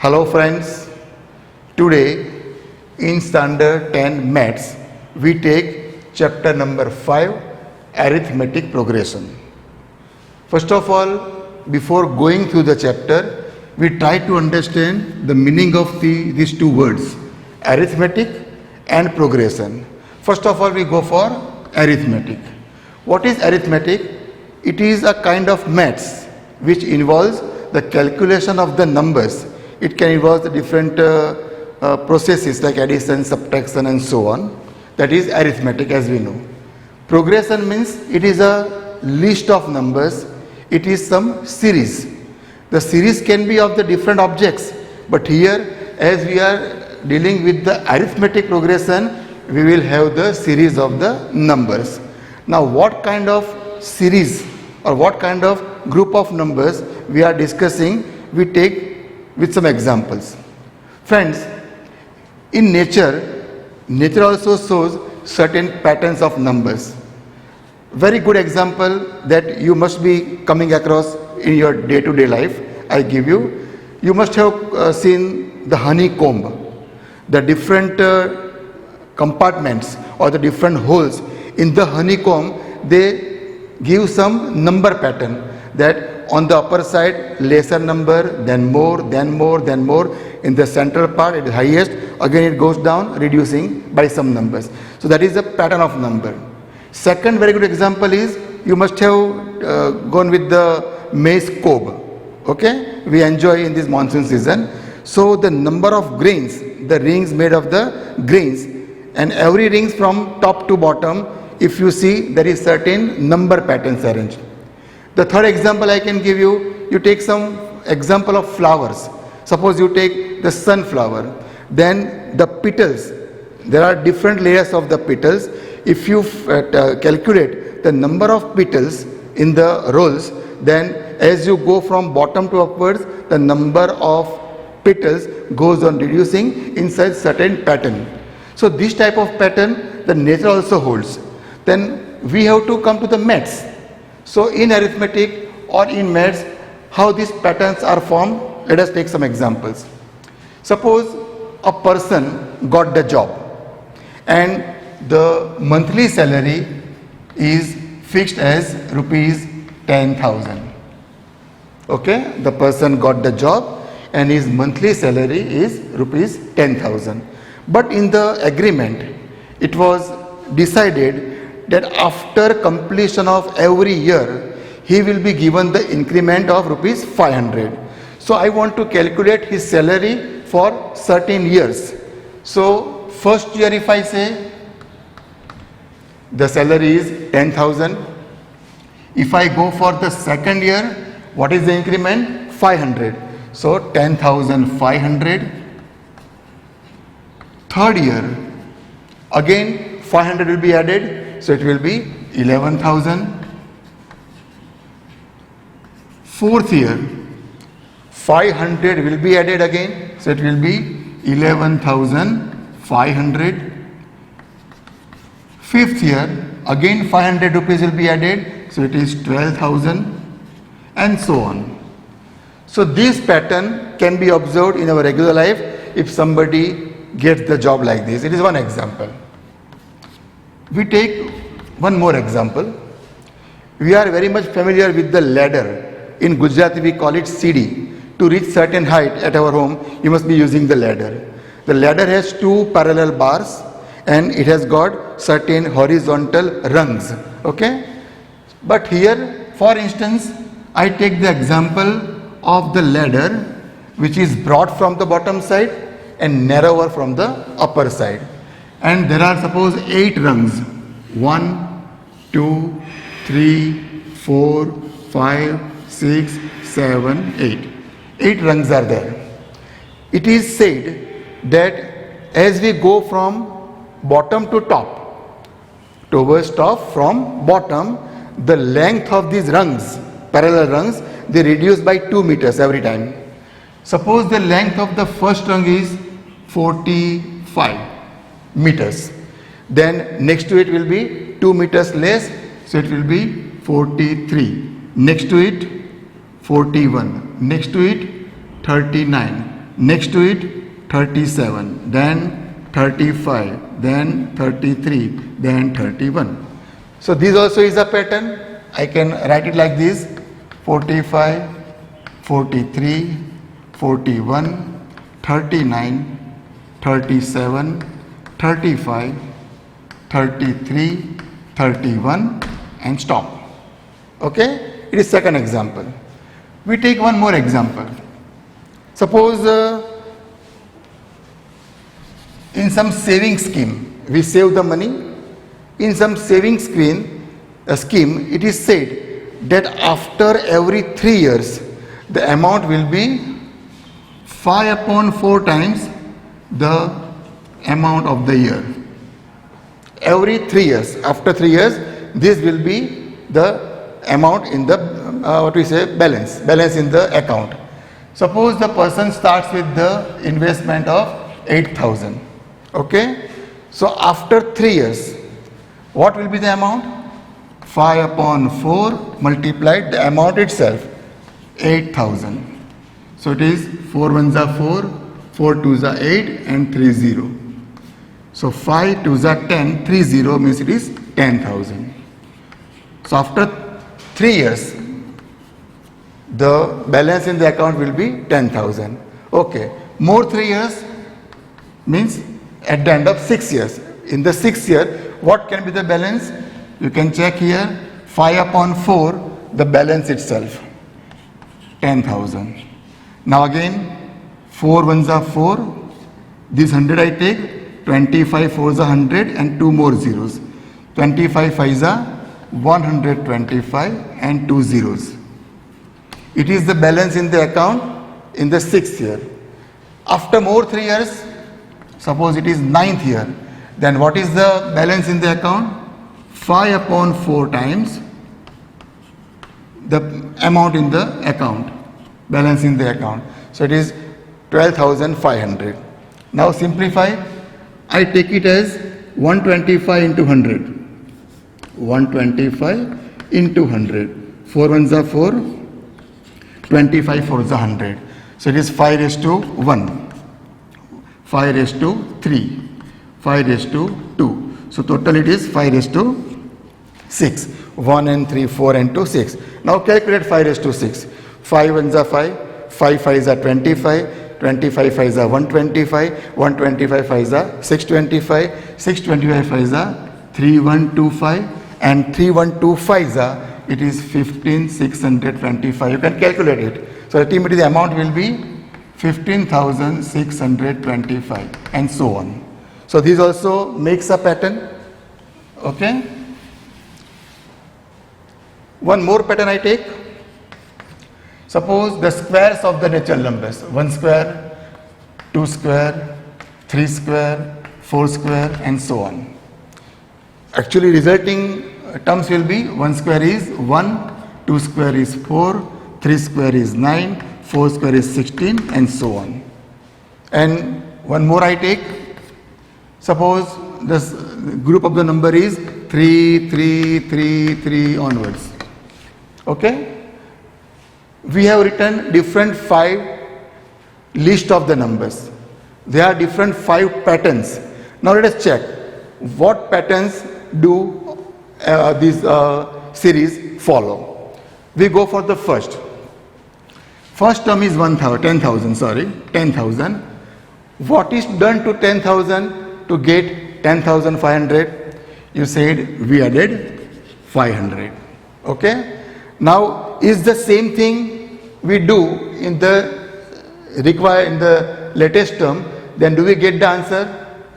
Hello friends, today in standard 10 maths we take chapter number 5 arithmetic progression. First of all, before going through the chapter, we try to understand the meaning of these two words, arithmetic and progression. First of all, we go for arithmetic. What is arithmetic? It is a kind of maths which involves the calculation of the numbers. It can involve the different processes like addition, subtraction and so on. That is arithmetic, as we know. Progression means it is a list of numbers. It is some series. The series can be of the different objects, but here as we are dealing with the arithmetic progression, we will have the series of the numbers. Now what kind of series or what kind of group of numbers we are discussing, we take with some examples. Friends, in nature also shows certain patterns of numbers. Very good example that you must be coming across in your day-to-day life, I give you. You must have seen the honeycomb, the different compartments or the different holes in the honeycomb. They give some number pattern that on the upper side lesser number, then more, then more, then more. In the central part it is highest, again it goes down reducing by some numbers. So that is a pattern of number. Second very good example is you must have gone with the maize cob. Okay, we enjoy in this monsoon season. So the number of grains, the rings made of the grains, and every rings from top to bottom, if you see there is certain number patterns arranged. The third example I can give you, you take some example of flowers. Suppose you take the sunflower, then the petals, there are different layers of the petals. If you calculate the number of petals in the rolls, then as you go from bottom to upwards, the number of petals goes on reducing inside certain pattern. So this type of pattern the nature also holds. Then we have to come to the maths. So in arithmetic or in maths, how these patterns are formed, let us take some examples. Suppose a person got the job and the monthly salary is fixed as rupees 10,000. Okay, the person got the job and his monthly salary is rupees 10,000. But in the agreement, it was decided that after completion of every year, he will be given the increment of rupees 500. So I want to calculate his salary for certain years. So first year if I say the salary is 10,000. If I go for the second year, what is the increment? 500. So 10,500. Third year, again 500 will be added, so it will be 11,000. Fourth year, 500 will be added again, so it will be 11,500. Fifth year, again 500 rupees will be added, so it is 12,000, and so on. So this pattern can be observed in our regular life if somebody gets the job like this. It is one example. We take one more example. We are very much familiar with the ladder. In Gujarati we call it CD. To reach certain height at our home, you must be using the ladder. The ladder has two parallel bars and it has got certain horizontal rungs. Okay? But here, for instance, I take the example of the ladder which is broad from the bottom side and narrower from the upper side. And there are suppose 8 rungs. 1, 2, 3, 4, 5, 6, 7, 8. 8 rungs are there. It is said that as we go from bottom to top, towards top from bottom, the length of these rungs, parallel rungs, they reduce by 2 meters every time. Suppose the length of the first rung is 45 meters. Then next to it will be 2 meters less, so it will be 43. Next to it 41. Next to it 39. Next to it 37, then 35, then 33, then 31. So this also is a pattern. I can write it like this: 45, 43, 41, 39, 37, 35, 33, 31 and stop. Okay? It is second example. We take one more example. Suppose in some saving scheme, we save the money. In some saving scheme, it is said that after every 3 years, the amount will be 5 upon 4 times the amount of the year. Every 3 years, after 3 years, this will be the amount in the balance in the account. Suppose the person starts with the investment of 8,000. Okay, so after 3 years, what will be the amount? 5 upon 4 multiplied the amount itself, 8,000. So it is 4 ones are 4, 4 twos are 8 and 3 0. So 5 twos are 10, 3 0 means it is 10,000. So after 3 years, the balance in the account will be 10,000. Okay, more 3 years means at the end of 6 years. In the 6th year, what can be the balance? You can check here, 5 upon 4, the balance itself, 10,000. Now again, 4 ones are 4, this 100 I take, 25 fours are 100 and 2 more zeros. 25 fives are 125 and 2 zeros. It is the balance in the account in the 6th year. After more 3 years, suppose it is 9th year, then what is the balance in the account? 5 upon 4 times the amount in the account, balance in the account. So it is 12,500. Now simplify. I take it as 125 into 100. 125 into 100. 4 ones are 4. 25 fours are 100. So it is 5 raised to 1. 5 raised to 3. 5 raised to 2. So total it is 5 raised to 6. 1 and 3, 4 and 2, 6. Now calculate 5 raised to 6. 5 ones are 5. 5 fives are 25. 25 fives are 125. 125 fives are 625. 625 fives are 3125. And 3125 are, it is 15,625. You can calculate it. So ultimately the amount will be 15,625 and so on. So this also makes a pattern. Okay. One more pattern I take. Suppose the squares of the natural numbers, 1 square, 2 square, 3 square, 4 square and so on. Actually resulting terms will be 1 square is 1, 2 square is 4, 3 square is 9, 4 square is 16 and so on. And one more I take. Suppose this group of the number is 3, 3, 3, 3 onwards. Okay. We have written different 5 list of the numbers. There are different 5 patterns. Now let us check what patterns do this series follow. We go for the first. First term is 10,000. What is done to 10,000 to get 10,500? You said we added 500. Okay. Now is the same thing we do in the latest term, then do we get the answer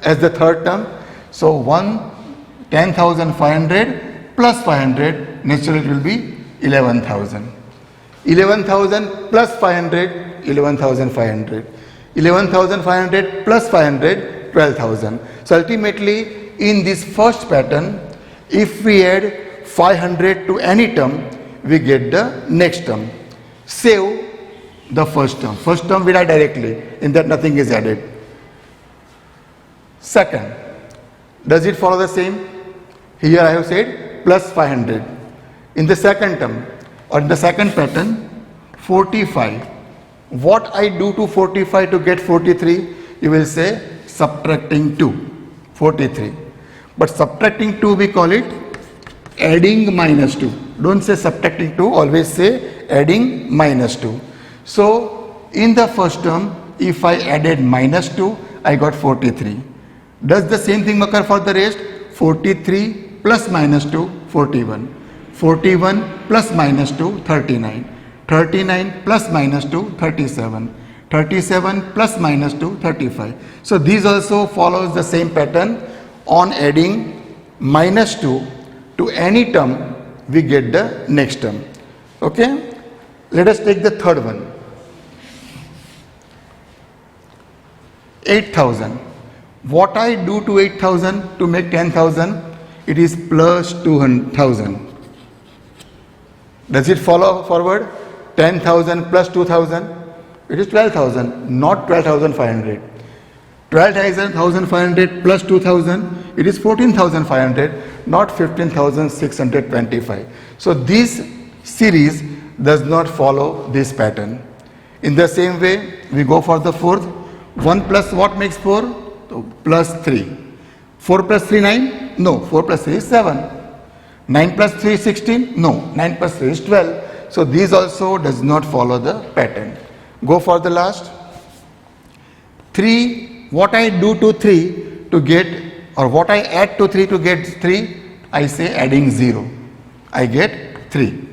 as the third term? So 10,500 plus 500, naturally it will be 11,000. 11,000 plus 500, 11,500. 11,500 plus 500, 12,000. So ultimately in this first pattern, if we add 500 to any term, we get the next term. Save the first term. First term we write directly, in that nothing is added. Second, does it follow the same? Here I have said plus 500. In the second term or in the second pattern, 45 What I do to 45 to get 43? You will say subtracting 2, 43. But subtracting 2 we call it adding minus 2. Don't say subtracting 2, always say adding minus 2. So in the first term, if I added minus 2, I got 43. Does the same thing occur for the rest? 43 plus minus 2, 41. 41 plus minus 2, 39. 39 plus minus 2, 37. 37 plus minus 2, 35. So these also follows the same pattern. On adding minus 2 to any term, we get the next term. Okay? Let us take the third one. 8,000. What I do to 8,000 to make 10,000? It is plus 2,000. Does it follow forward? 10,000 plus 2,000? It is 12,000, not 12,500. 12,500 plus 2,000, it is 14,500, not 15,625. So this series does not follow this pattern. In the same way, we go for the fourth. 1 plus what makes 4? So plus 3. 4 plus 3, 9? No, 4 plus 3 is 7. 9 plus 3 is 16? No, 9 plus 3 is 12. So these also does not follow the pattern. Go for the last. 3, what I do to 3 to get, or what I add to 3 to get 3, I say adding 0. I get 3.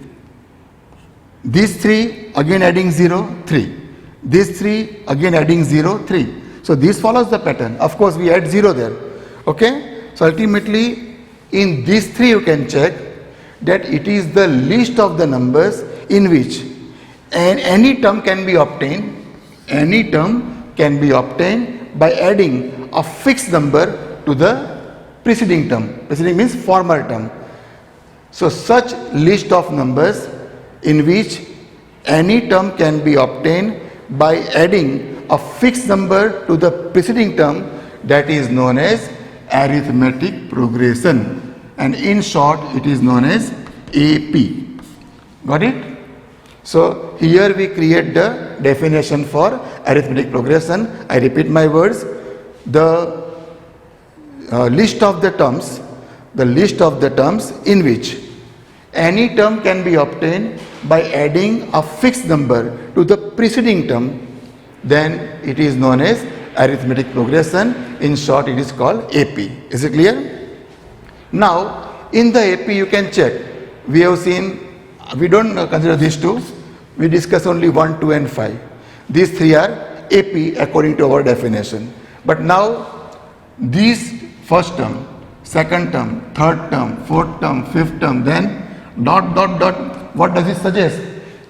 These 3, again adding 0, 3. These 3, again adding 0, 3. So this follows the pattern. Of course, we add 0 there. Okay? So ultimately, in these 3 you can check that it is the list of the numbers in which any term can be obtained. Any term can be obtained by adding a fixed number to the preceding term. Preceding means former term. So such list of numbers in which any term can be obtained by adding a fixed number to the preceding term, that is known as arithmetic progression, and in short it is known as AP. Got it? So here we create the definition for arithmetic progression. I repeat my words. The list of the terms in which any term can be obtained by adding a fixed number to the preceding term, then it is known as arithmetic progression. In short, it is called AP. Is it clear? Now, in the AP you can check. We have seen, we don't consider these two. We discuss only 1, 2 and 5. These 3 are AP according to our definition. But now, these first term, second term, third term, fourth term, fifth term, then dot, dot, dot. What does it suggest?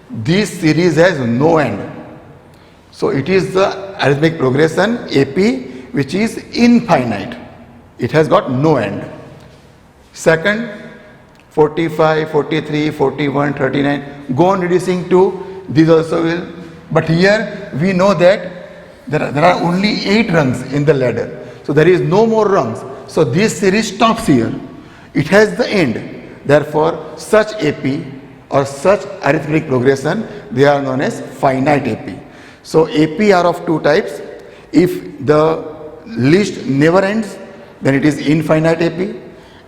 This series has no end. So it is the arithmetic progression AP which is infinite. It has got no end. Second, 45, 43, 41, 39, go on reducing to these also will. But here we know that there are only 8 rungs in the ladder. So there is no more rungs. So this series stops here. It has the end. Therefore, such AP or such arithmetic progression, they are known as finite AP. So AP are of 2 types. If the list never ends, then it is infinite AP.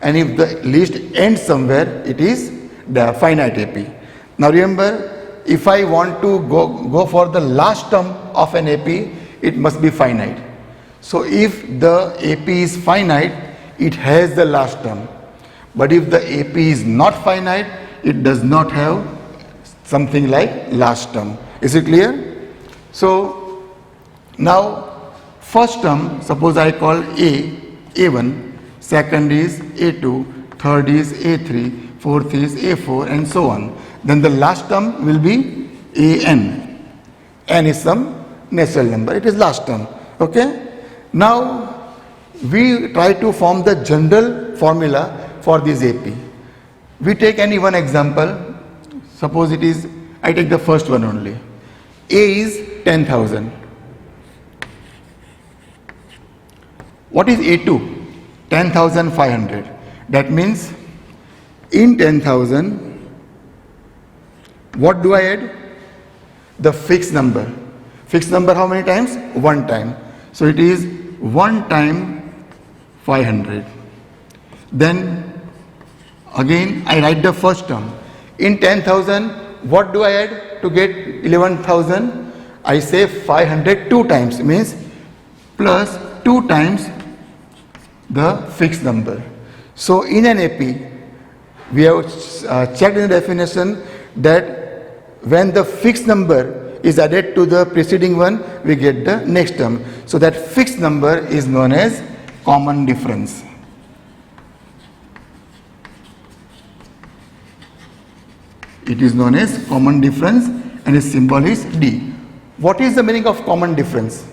And if the list ends somewhere, it is the finite AP. Now remember, if I want to go for the last term of an AP, it must be finite. So if the AP is finite, it has the last term. But if the AP is not finite, it does not have something like last term. Is it clear? So now first term, suppose I call A1, second is A2, third is A3, fourth is A4 and so on. Then the last term will be AN. N is some natural number. It is last term. Okay. Now we try to form the general formula for this AP. We take any one example. Suppose it is, I take the first one only. A is 10,000. What is A2? 10,500. That means in 10,000, what do I add? The fixed number. Fixed number how many times? 1 time. So it is 1 time 500. Then again I write the first term. In 10,000, what do I add to get 11,000? I say 500 2 times, means plus 2 times the fixed number. So in an AP, we have checked in the definition that when the fixed number is added to the preceding one, we get the next term. So that fixed number is known as common difference. It is known as common difference and its symbol is D. What is the meaning of common difference?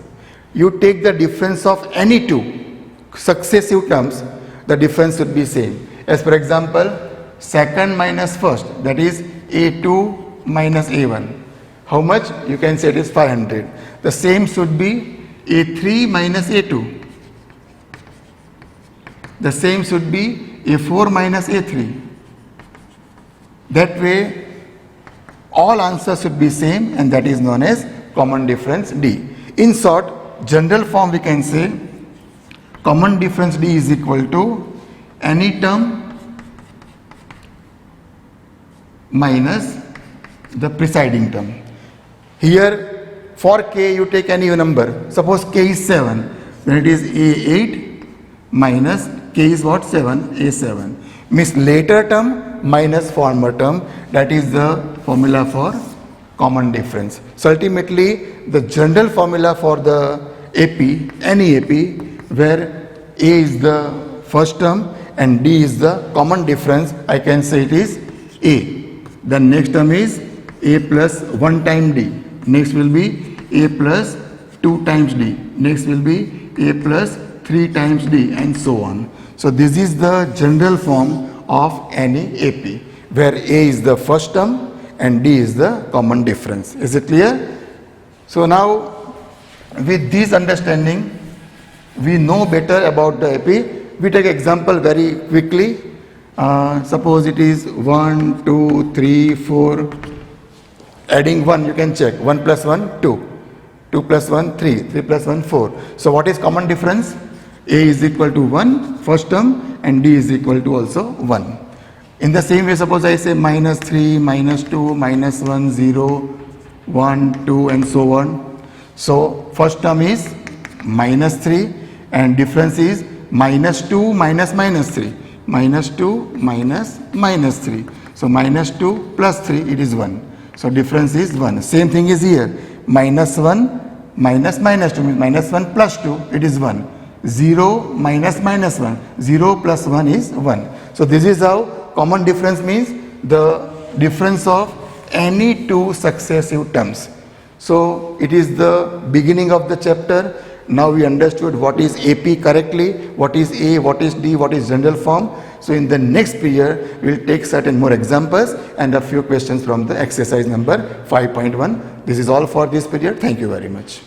You take the difference of any two successive terms, the difference should be same. As for example, second minus first, that is A2 minus A1. How much? You can say it is 500. The same should be A3 minus A2. The same should be A4 minus A3. That way all answers should be same, and that is known as common difference D. In short, general form we can say common difference D is equal to any term minus the preceding term. Here for K you take any number. Suppose K is 7, then it is A8 minus K is what? 7, A7. Means later term minus former term, that is the formula for common difference. So ultimately the general formula for the AP, any AP, where A is the first term and D is the common difference, I can say it is A. The next term is A plus 1 time D. Next will be A plus 2 times D. Next will be A plus 3 times D, and so on. So this is the general form of any AP, where A is the first term and D is the common difference. Is it clear? So now with this understanding, we know better about the AP. We take example very quickly. Suppose it is 1, 2, 3, 4. Adding 1, you can check. 1 plus 1, 2. 2 plus 1, 3. 3 plus 1, 4. So what is common difference? A is equal to 1, first term, and D is equal to also 1. In the same way, suppose I say minus 3, minus 2, minus 1, 0, 1, 2, and so on. So first term is minus 3 and difference is minus 2 minus minus 3. Minus 2 minus minus 3. So minus 2 plus 3, it is 1. So difference is 1. Same thing is here. Minus 1 minus minus 2 means minus 1 plus 2, it is 1. 0 minus minus 1. 0 plus 1 is 1. So this is how common difference means the difference of any two successive terms. So it is the beginning of the chapter. Now we understood what is AP correctly, what is A, what is D, what is general form. So in the next period, we will take certain more examples and a few questions from the exercise number 5.1. This is all for this period. Thank you very much.